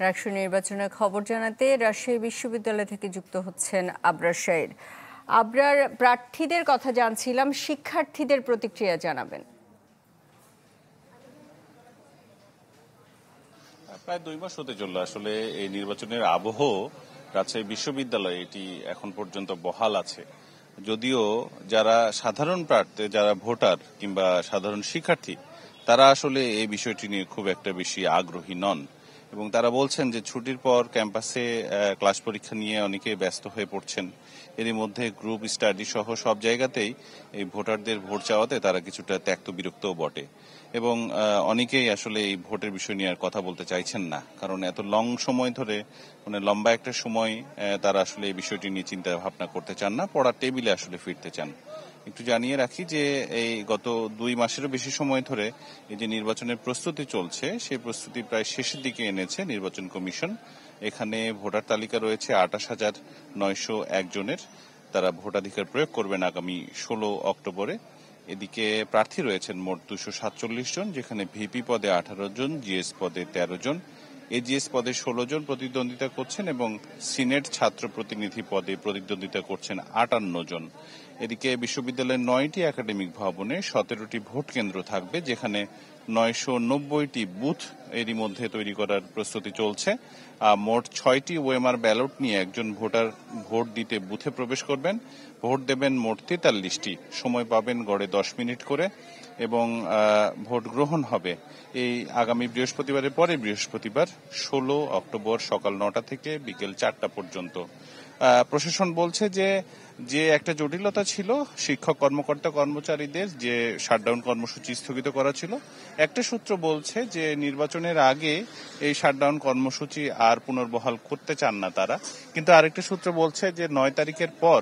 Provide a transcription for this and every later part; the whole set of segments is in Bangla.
রাষ্ট্র নির্বাচনের খবর জানাতে রাজশাহী বিশ্ববিদ্যালয় থেকে যুক্ত হচ্ছেন আবরার শাহিদ। আবরার, প্রার্থীদের কথা জানছিলাম, শিক্ষার্থীদের প্রতিক্রিয়া জানাবেন। প্রায় 2 মাস হতে চলল আসলে এই নির্বাচনের আবহ রাজশাহী বিশ্ববিদ্যালয়ে এটি এখন পর্যন্ত বহাল আছে। যদিও যারা সাধারণ প্রার্থী, যারা ভোটার কিংবা সাধারণ শিক্ষার্থী, তারা আসলে এই বিষয়টি নিয়ে খুব একটা বেশি আগ্রহী নন এবং তারা বলছেন যে ছুটির পর ক্যাম্পাসে ক্লাস পরীক্ষা নিয়ে অনেকে ব্যস্ত হয়ে পড়ছেন। এরই মধ্যে গ্রুপ স্টাডি সহ সব জায়গাতেই এই ভোটারদের ভোট চাওয়াতে তারা কিছুটা ত্যক্ত বিরক্তও বটে এবং অনেকেই আসলে এই ভোটের বিষয় নিয়ে আর কথা বলতে চাইছেন না, কারণ এত লং সময় ধরে লম্বা একটা সময় তারা আসলে এই বিষয়টি নিয়ে চিন্তা ভাবনা করতে চান না, পড়ার টেবিলে আসলে ফিরতে চান। একটু জানিয়ে রাখি যে এই গত 2 মাসেরও বেশি সময় ধরে এই যে নির্বাচনের প্রস্তুতি চলছে, সেই প্রস্তুতি প্রায় শেষের দিকে এনেছে নির্বাচন কমিশন। এখানে ভোটার তালিকা রয়েছে 28,901 জনের। তারা ভোটাধিকার প্রয়োগ করবেন আগামী 16 অক্টোবরে। এদিকে প্রার্থী রয়েছেন মোট 247 জন, যেখানে ভিপি পদে 18 জন, জিএস পদে 13 জন, এজিএস পদে 16 জন প্রতিদ্বন্দ্বিতা করছেন এবং সিনেট ছাত্র প্রতিনিধি পদে প্রতিদ্বন্দ্বিতা করছেন 58 জন। এদিকে বিশ্ববিদ্যালয়ের 9টি একাডেমিক ভবনে 17টি ভোট কেন্দ্র থাকবে, যেখানে 990টি বুথ এরই মধ্যে তৈরি করার প্রস্তুতি চলছে। মোট 6টি ওএমআর ব্যালট নিয়ে একজন ভোটার ভোট দিতে বুথে প্রবেশ করবেন। ভোট দেবেন মোট 43টি, সময় পাবেন গড়ে 10 মিনিট করে এবং ভোট গ্রহণ হবে এই আগামী বৃহস্পতিবারের পরে বৃহস্পতিবার 16 অক্টোবর সকাল 9টা থেকে বিকেল 4টা পর্যন্ত। প্রশাসন বলছে যে একটা জটিলতা ছিল শিক্ষক কর্মকর্তা কর্মচারীদের যে শাটডাউন কর্মসূচি স্থগিত করা ছিল, একটা সূত্র বলছে যে নির্বাচনের আগে এই শাটডাউন কর্মসূচি আর পুনর্বহাল করতে চান না তারা, কিন্তু আরেকটা সূত্র বলছে যে 9 তারিখের পর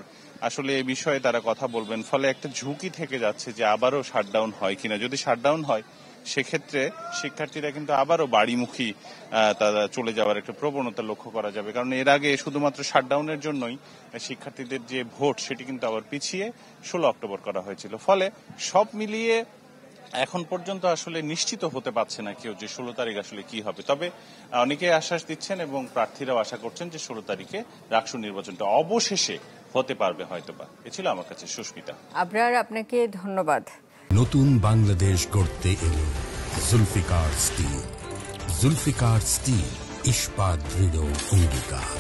আসলে এই বিষয়ে তারা কথা বলবেন, ফলে একটা ঝুঁকি থেকে যাচ্ছে যে আবারও শাটডাউন হয় কিনা। যদি শাটডাউন হয় সেক্ষেত্রে শিক্ষার্থীরা কিন্তু আবারও বাড়িমুখী তারা চলে যাওয়ার একটা প্রবণতা লক্ষ্য করা যাবে, কারণ এর আগে শুধুমাত্র শাটডাউনের জন্যই শিক্ষার্থীদের যে ভোট সেটি কিন্তু আবার পিছিয়ে 16 অক্টোবর করা হয়েছিল। ফলে সব মিলিয়ে এখন পর্যন্ত আসলে নিশ্চিত হতে পারছে না কেউ যে 16 তারিখ আসলে কি হবে। তবে অনেকে আশ্বাস দিচ্ছেন এবং প্রার্থীরাও আশা করছেন যে 16 তারিখে রাষ্ট্র নির্বাচনটা অবশেষে হতে পারবে হয়তোবা। এ ছিল আমার কাছে সুস্মিতা। আবরার, আপনাকে ধন্যবাদ। নতুন বাংলাদেশ গড়তে এলো জুলফিকার স্টিল। জুলফিকার স্টিল, ইস্পাত দৃঢ় অঙ্গীকার।